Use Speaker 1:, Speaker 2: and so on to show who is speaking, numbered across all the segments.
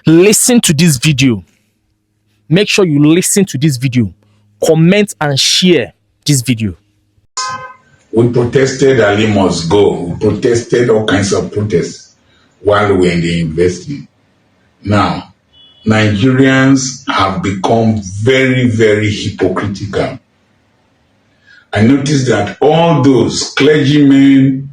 Speaker 1: listen to this video. Make sure you listen to this video. Comment and share this video.
Speaker 2: We protested Ali must go. We protested all kinds of protests while we were in the university. Now, Nigerians have become very, very hypocritical. I noticed that all those clergymen,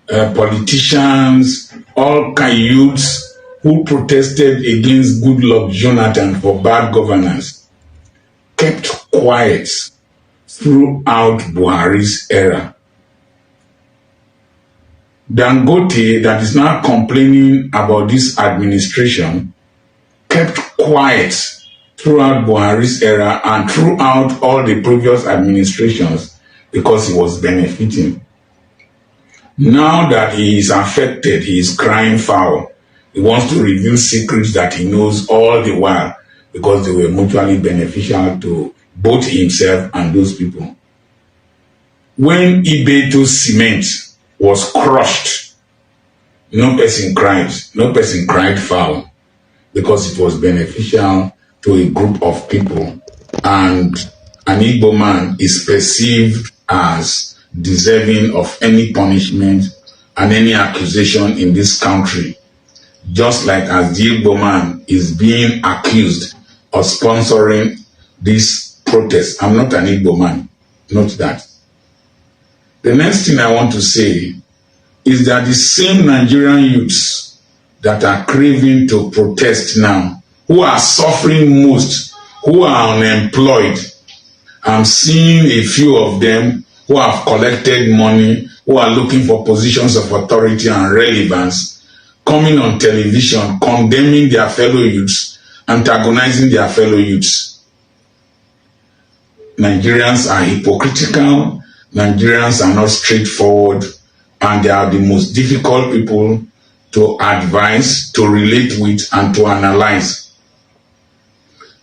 Speaker 2: politicians, all kind youths who protested against Goodluck Jonathan for bad governance kept quiet throughout Buhari's era. Dangote, that is now complaining about this administration, kept quiet throughout Buhari's era and throughout all the previous administrations because he was benefiting. Now that he is affected, he is crying foul. He wants to reveal secrets that he knows all the while because they were mutually beneficial to both himself and those people. When Ibeto cement was crushed, no person cried foul because it was beneficial to a group of people, and an Igbo man is perceived as deserving of any punishment and any accusation in this country, just like as the Igbo man is being accused of sponsoring this protest. I'm not an Igbo man, note that. The next thing I want to say is that the same Nigerian youths that are craving to protest now, who are suffering most, who are unemployed, I'm seeing a few of them who have collected money, who are looking for positions of authority and relevance, coming on television, condemning their fellow youths, antagonizing their fellow youths. Nigerians are hypocritical, Nigerians are not straightforward, and they are the most difficult people to advise, to relate with, and to analyze.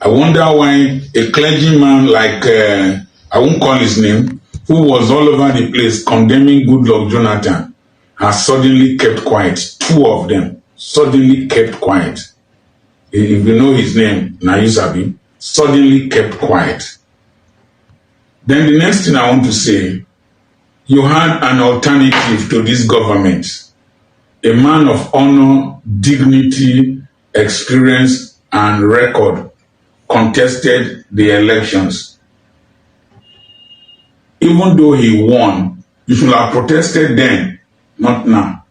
Speaker 2: I wonder why a clergyman like, I won't call his name, who was all over the place condemning Goodluck Jonathan, has suddenly kept quiet. Two of them suddenly kept quiet. If you know his name, Nayusabi, suddenly kept quiet. Then the next thing I want to say, you had an alternative to this government. A man of honor, dignity, experience, and record contested the elections. Even though he won, you should have protested then, not now.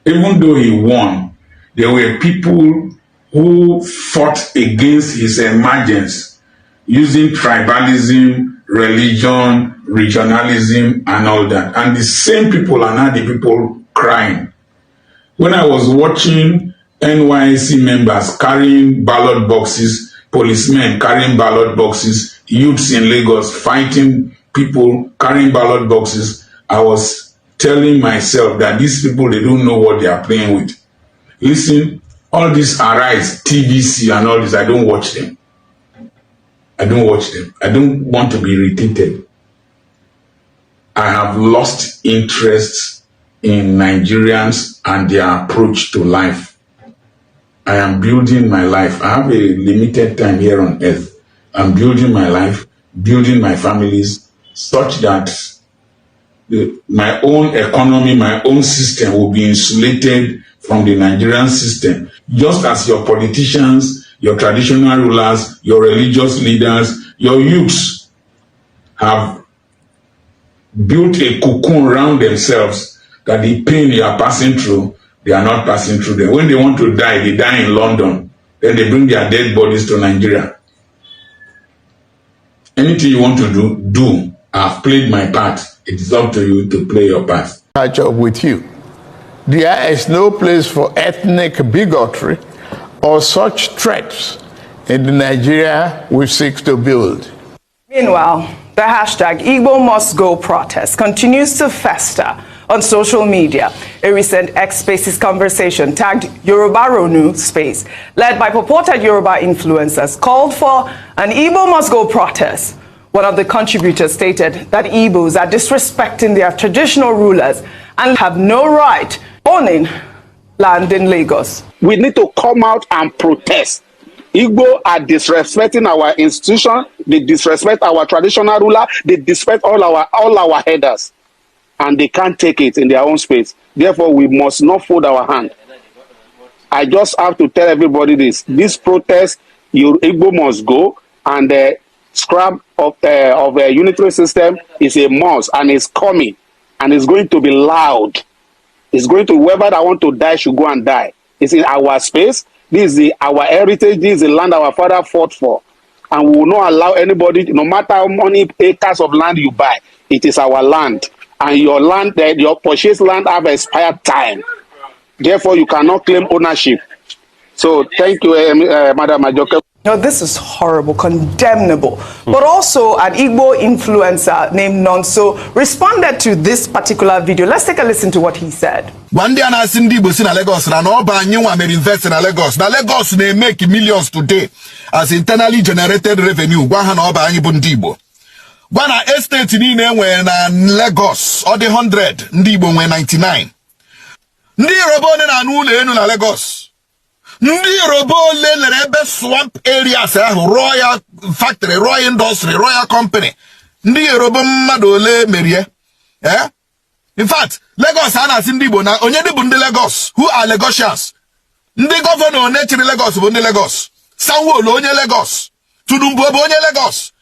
Speaker 2: Even though he won, there were people who fought against his emergence using tribalism, religion, regionalism, and all that. And the same people are now the people crying. When I was watching NYC members carrying ballot boxes, policemen carrying ballot boxes, youths in Lagos fighting people carrying ballot boxes, I was telling myself that these people, they don't know what they are playing with. Listen, all this Arise, TVC and all this, I don't watch them. I don't watch them. I don't want to be irritated. I have lost interest in Nigerians and their approach to life. I am building my life. I have a limited time here on earth. I'm building my life, building my families, such that my own economy, my own system will be insulated from the Nigerian system. Just as your politicians, your traditional rulers, your religious leaders, your youths have built a cocoon around themselves that the pain they are passing through, they are not passing through them. When they want to die, they die in London. Then they bring their dead bodies to Nigeria. Anything you want to do, do. I've played my part. It is up to you to play your part.
Speaker 3: Catch up with you. There is no place for ethnic bigotry or such threats in the Nigeria we seek to build. Meanwhile, the hashtag Igbo must go protest continues to fester on social media. A recent X Spaces conversation tagged Yoruba Ronu Space, led by purported Yoruba influencers, called for an Igbo must go protest. One of the contributors stated that Igbos are disrespecting their traditional rulers and have no right owning
Speaker 4: land in Lagos.
Speaker 5: We need to come out and protest. Igbo are disrespecting our institution, they disrespect our traditional ruler, they disrespect all our headers, and they can't take it in their own space. Therefore, we must not fold our hand. I just have to tell everybody this protest, your Igbo must go, and the scrap of a unitary system is a must, and it's coming, and it's going to be loud. It's going to, whoever that want to die should go and die. It's in our space. This is our heritage. This is the land our father fought for. And we will not allow anybody, no matter how many acres of land you buy, it is our land. And your land, your purchased land have expired time. Therefore, you cannot claim ownership. So thank you, Madam Ajoke.
Speaker 4: Now, this is horrible, condemnable. But also, an Igbo influencer named Nonso responded to this particular video. Let's take a listen to what he said.
Speaker 6: One day, I see Igbo in Lagos, and all by new one may invest in Lagos. Now, Lagos they make millions today as internally generated revenue. One all by Igbo. One estate in Lagos, or the 100, Igbo 99. Ndi Yoruba na nule enu na Lagos. Ndị Yoruba le ebe swamp areas royal factory, royal industry, royal company. Ndị Yoruba mmadụ ole merie. In fact, Lagos ana si ndị Igbo na onye dị bụ ndị Lagos. Who are Lagosians? Ndị governor onye chịrị Lagos bụ ndị Lagos. Sanwo-Olu onye Lagos. Tudumbu bụ onye Lagos.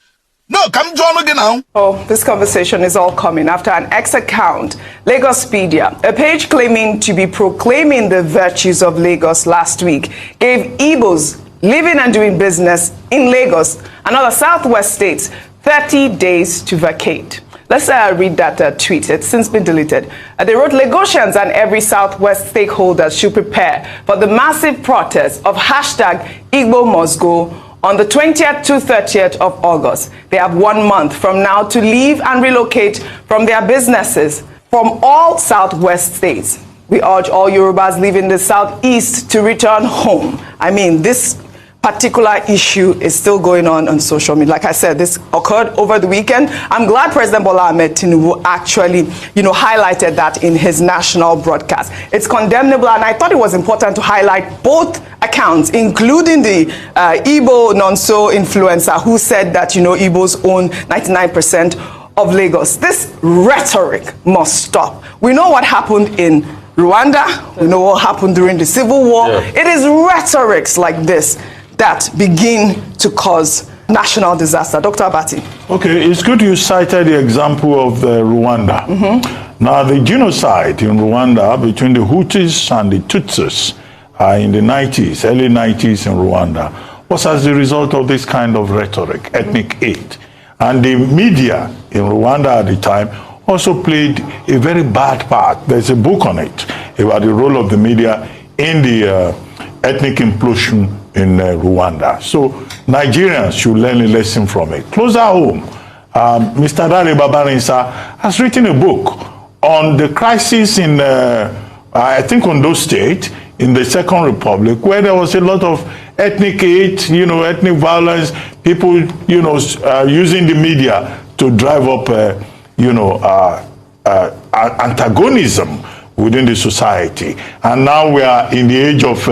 Speaker 6: No, come join again now.
Speaker 4: Oh, this conversation is all coming after an X account, Lagospedia, a page claiming to be proclaiming the virtues of Lagos last week, gave Igbos living and doing business in Lagos and other southwest states 30 days to vacate. Let's read that tweet. It's since been deleted. They wrote, Lagosians and every southwest stakeholder should prepare for the massive protest of hashtag Igbo must go on the 20th to 30th of August. They have 1 month from now to leave and relocate from their businesses from all southwest states. We urge all Yorubas living the southeast to return home. I mean, this particular issue is still going on social media. Like I said, this occurred over the weekend. I'm glad President Bola Ahmed Tinubu actually, highlighted that in his national broadcast. It's condemnable, and I thought it was important to highlight both accounts, including the Igbo Nonso influencer who said that, Igbos own 99% of Lagos. This rhetoric must stop. We know what happened in Rwanda. We know what happened during the Civil War. Yeah. It is rhetorics like this that begin to cause national disaster. Dr. Abati. Okay,
Speaker 7: it's good you cited the example of Rwanda. Now, the genocide in Rwanda between the Hutus and the Tutsis in the 90s, early 90s in Rwanda, was as a result of this kind of rhetoric, ethnic hate. And the media in Rwanda at the time also played a very bad part. There's a book on it about the role of the media in the ethnic implosion in Rwanda. So Nigerians should learn a lesson from it. Closer home, Mr. Dare Babarinsa has written a book on the crisis in, I think, Ondo State, in the Second Republic, where there was a lot of ethnic hate, ethnic violence, people, using the media to drive up, antagonism within the society. And now we are in the age of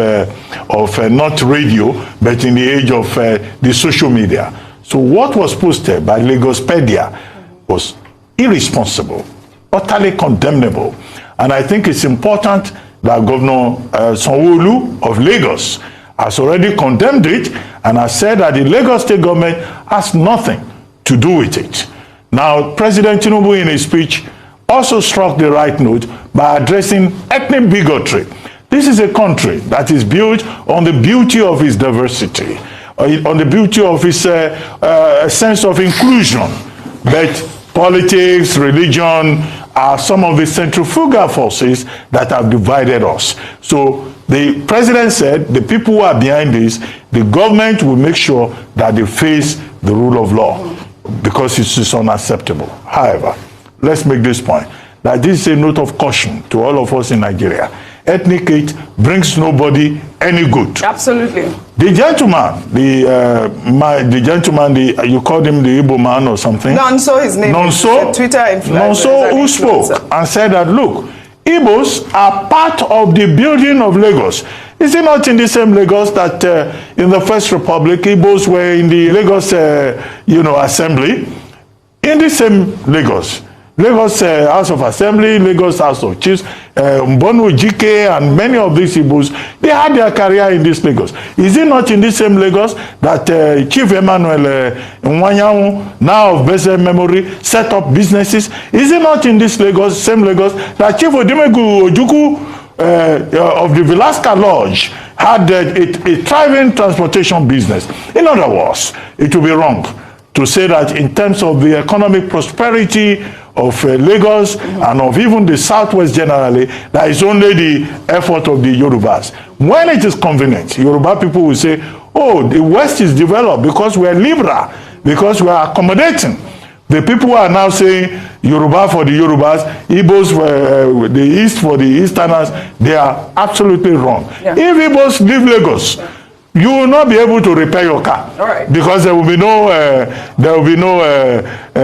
Speaker 7: not radio, but in the age of the social media. So what was posted by Lagospedia was irresponsible, utterly condemnable. And I think it's important that Governor Sanwo-Olu of Lagos has already condemned it and has said that the Lagos state government has nothing to do with it. Now, President Tinubu in his speech also struck the right note by addressing ethnic bigotry. This is a country that is built on the beauty of its diversity, on the beauty of its sense of inclusion. But politics, religion are some of the centrifugal forces that have divided us. So the president said the people who are behind this, the government will make sure that they face the rule of law because it is unacceptable. However, let's make this point, that this is a note of caution to all of us in Nigeria. Ethnic hate brings nobody any good. Absolutely. The gentleman, the gentleman, you called him the Igbo man or something? Nonso, his name. Nonso, Twitter influencer. Nonso, who spoke and said that, look, Igbos are part of the building of Lagos. Is it not in the same Lagos that in the First Republic, Igbos were in the Lagos, assembly? In the same Lagos. Lagos House of Assembly, Lagos House of Chiefs, Mbonu Jike, and many of these Igbos, they had their career in this Lagos. Is it not in the same Lagos that Chief Emmanuel Nwanyanwu, now of blessed memory, set up businesses? Is it not in this Lagos, same Lagos, that Chief Odimegu Ojukwu of the Velasca Lodge had a thriving transportation business? In other words, it would be wrong to say that in terms of the economic prosperity of Lagos and of even the Southwest generally, that is only the effort of the Yorubas. When it is convenient, Yoruba people will say, oh, the West is developed because we are liberal, because we are accommodating. The people are now saying Yoruba for the Yorubas, Igbos for the East for the Easterners. They are absolutely wrong. Yeah. If Igbos leave Lagos, you will not be able to repair your car.
Speaker 4: All right.
Speaker 7: Because there will be no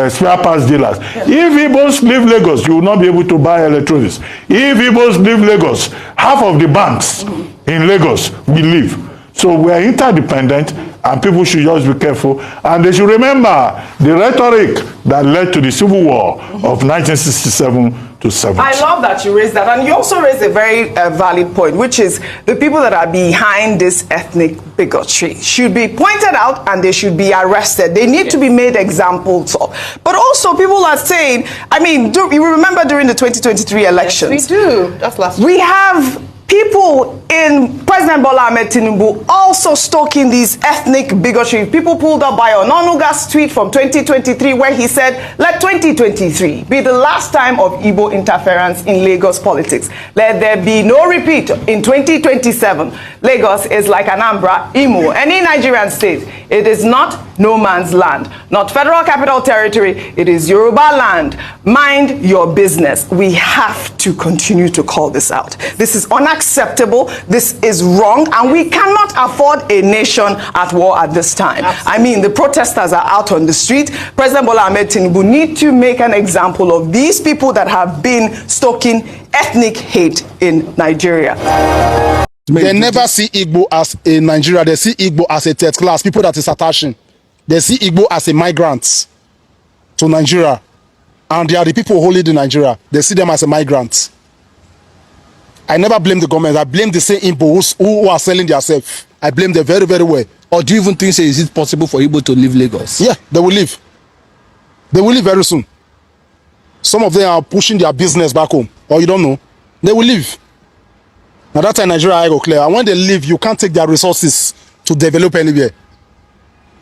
Speaker 7: spare parts dealers. Yeah. If Igbos leave Lagos, you will not be able to buy electronics. If Igbos leave Lagos, half of the banks in Lagos will leave. So we are interdependent, and people should just be careful. And they should remember the rhetoric that led to the Civil War of 1967 to 70.
Speaker 4: I love that you raised that. And you also raised a very valid point, which is the people that are behind this ethnic bigotry should be pointed out and they should be arrested. They need to be made examples of. But also people are saying, I mean, you remember during the 2023 elections?
Speaker 8: Yes, we do. That's last week.
Speaker 4: We have people in President Bola Ahmed Tinubu also stoking these ethnic bigotry. People pulled up by Ononuga's tweet from 2023 where he said, let 2023 be the last time of Igbo interference in Lagos politics. Let there be no repeat in 2027. Lagos is like Anambra, Imo, any Nigerian state. It is not no man's land, not federal capital territory. It is Yoruba land. Mind your business. We have to continue to call this out. This is unacceptable. This is wrong, and we cannot afford a nation at war at this time. Absolutely. I mean, the protesters are out on the street. President Bola Ahmed Tinubu need to make an example of these people that have been stoking ethnic hate in Nigeria.
Speaker 9: They never see Igbo as a Nigeria. They see Igbo as a third class, people that is attaching. They see Igbo as a migrant to Nigeria. And they are the people holding in Nigeria. They see them as a migrant. I never blame the government. I blame the same Igbos who are selling themselves. I blame them very, very well.
Speaker 10: Or do you even think, is it possible for Igbo to leave Lagos?
Speaker 9: Yeah, they will leave. They will leave very soon. Some of them are pushing their business back home. Or you don't know. They will leave. Now that time Nigeria I go clear. And when they leave, you can't take their resources to develop anywhere.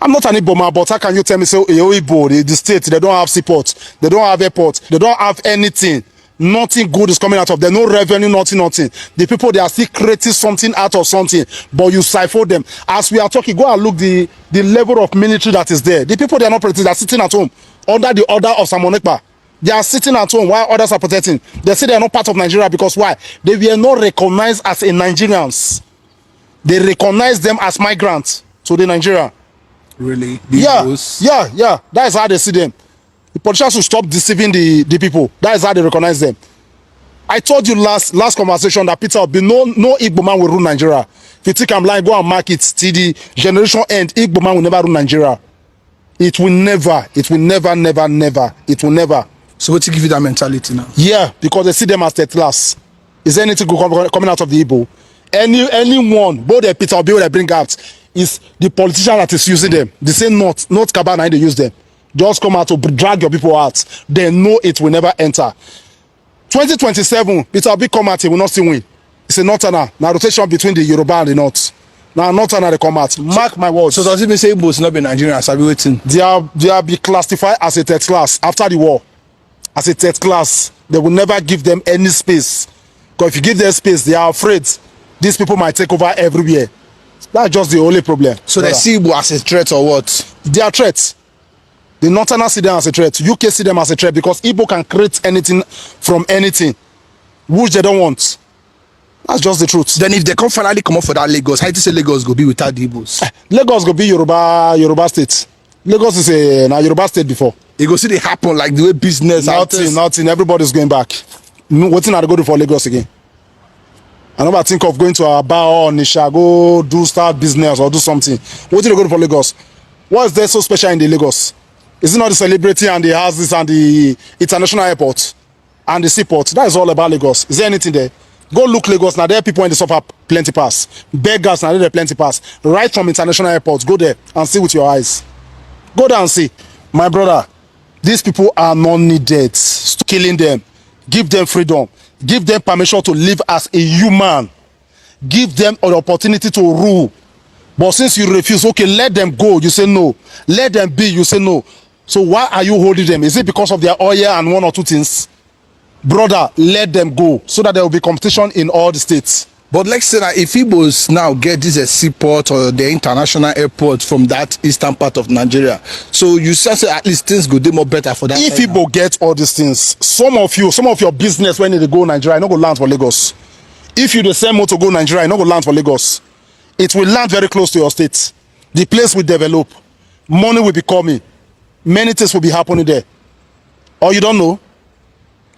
Speaker 9: I'm not an Igbo man, but how can you tell me, say, Igbo, the state, they don't have support, they don't have airport, they don't have anything. Nothing good is coming out of them, no revenue, nothing. The people, they are still creating something out of something, but you siphon them. As we are talking, go and look the level of military that is there. The people, they are not protecting, they are sitting at home under the order of Samonekpa. They are sitting at home while others are protecting. They say they are not part of Nigeria because why? They were not recognized as a Nigerians. They recognize them as migrants to the Nigeria.
Speaker 10: Really?
Speaker 9: Yeah. That is how they see them. The politicians should stop deceiving the people. That is how they recognize them. I told you last conversation that Peter will be no Igbo man will rule Nigeria. If you think I'm lying, go and mark it till the generation end. Igbo man will never rule Nigeria. It will never. It will never. It will never.
Speaker 10: So what to give you that mentality now?
Speaker 9: Yeah, because they see them as third class. Is there anything good coming out of the Igbo? Anyone, both the Peter Obi they bring out, is the politician that is using them. They say not Kabana, they use them. Just come out to drag your people out. They know it will never enter. 2027, Peter Obi come out, he will not still win. It's a northerner. Now rotation between the Yoruba and the North. Now northerner they come out. Mark my words.
Speaker 10: So does it mean say Igbo not be Nigerians? Are we waiting?
Speaker 9: They are be classified as a third class after the war. As a third class, they will never give them any space. Because if you give them space, they are afraid these people might take over everywhere. That's just the only problem.
Speaker 10: So they see Igbo as a threat or what?
Speaker 9: They are threats. The Northerners see them as a threat. UK see them as a threat because Igbo can create anything from anything, which they don't want. That's just the truth.
Speaker 10: Then if they come finally come up for that Lagos, how do you say Lagos go be without the Igbos?
Speaker 9: Lagos go be Yoruba state. Lagos is a Yoruba state before.
Speaker 10: It go see they happen like the way business.
Speaker 9: Nothing. Everybody's going back. Waiting to go to for Lagos again. I never think of going to a bar or Nisha, go start business or do something. What did you go to for Lagos? What is there so special in the Lagos? Is it not the celebrity and the houses and the international airport and the seaport? That is all about Lagos. Is there anything there? Go look Lagos. Now there are people in the suffer plenty pass. Beggars now there plenty pass. Right from international airports. Go there and see with your eyes. Go there and see. My brother, these people are not needed. Stop killing them. Give them freedom. Give them permission to live as a human. Give them an opportunity to rule. But since you refuse, okay, let them go. You say no. Let them be. You say no. So why are you holding them? Is it because of their oil and one or two things? Brother, let them go so that there will be competition in all the states.
Speaker 10: But let's say that if Igbos now get this a seaport or the international airport from that eastern part of Nigeria, so you say at least things go do more better for that.
Speaker 9: If Igbo get all these things, some of your business when they go Nigeria, not go land for Lagos. If you the same motor go Nigeria, not go land for Lagos. It will land very close to your state. The place will develop. Money will be coming. Many things will be happening there. Or you don't know?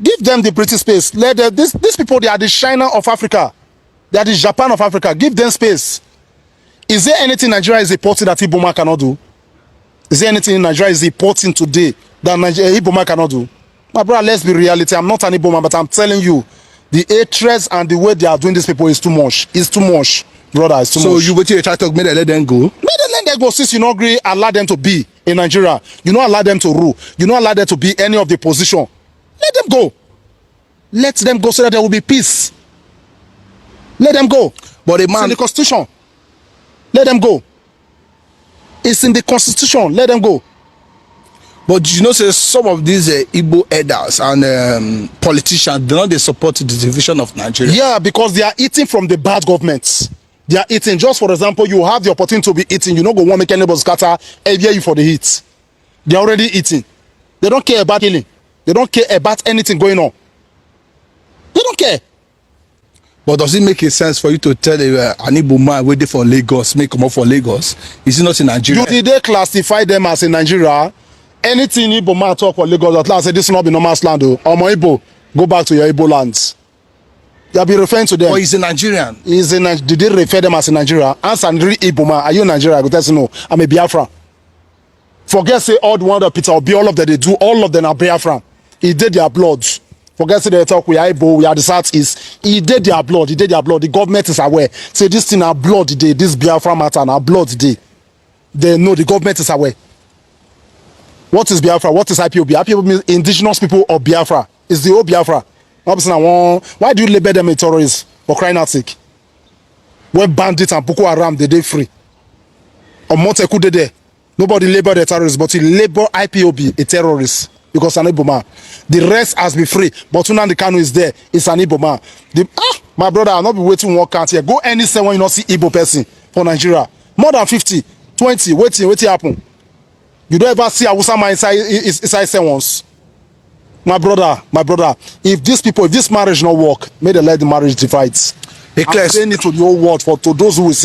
Speaker 9: Give them the British space. Let them, these people, they are the China of Africa. They are the Japan of Africa. Give them space. Is there anything Nigeria is importing that Igbo man cannot do? Is there anything Nigeria is importing today that Igbo man cannot do? My brother, let's be reality. I'm not an Igbo man, but I'm telling you, the hatred and the way they are doing these people is too much. It's too much, brother. It's too much.
Speaker 10: So you wait till you try to make them let them go?
Speaker 9: Let them go. Since you not agree, allow them to be in Nigeria. You not allow them to rule. You not allow them to be any of the position. Let them go. Let them go so that there will be peace. Let them go.
Speaker 10: But a man,
Speaker 9: it's in the constitution. Let them go. It's in the constitution. Let them go.
Speaker 10: but you know, say some of these Igbo elders and politicians, they not support the division of Nigeria.
Speaker 9: Yeah, because they are eating from the bad governments. They are eating. Just for example, you have the opportunity to be eating. You don't go want to make anybody scatter every you for the heat. They are already eating. They don't care about killing. They don't care about anything going on. They don't care.
Speaker 10: But does it make a sense for you to tell an Igbo man waiting for Lagos, make come up for Lagos? Is it not in Nigeria?
Speaker 9: Did they classify them as in Nigeria? Anything Igbo man talk for Lagos, at last say this will not be no man's land. Omo Igbo, go back to your Igbo lands. You'll be referring to them.
Speaker 10: Or he's a Nigerian.
Speaker 9: Did they refer them as in Nigeria? Answer and real Igbo man. Are you Nigeria? I go tell you no. I'm a Biafra. Forget say all the one that Peter Obi, all of them they do, all of them are Biafra. He did their blood. Forget say they talk we are Igbo, we are the Southeast. He did their blood. He did their blood. The government is aware. Say this thing are blood day. This Biafra matter and our blood day. They know the government is aware. What is Biafra? What is IPOB? IPOB means indigenous people of Biafra. It's the old Biafra. Why do you label them as terrorists for crying out sake? When bandits and Boko Haram they free. Or Monteku they there. Nobody labeled the terrorists, but he labeled IPOB a terrorist because an Igbo man. The rest has been free, but Nnamdi Kanu is there. It's an Igbo man. My brother, I'll not be waiting one count here. Go any when you not see Igbo person for Nigeria. More than 50, 20, waiting happen. You don't ever see a Wusama inside once. My brother, if this marriage not work, may they let the marriage divide. I'm saying it to the whole world to those who will see.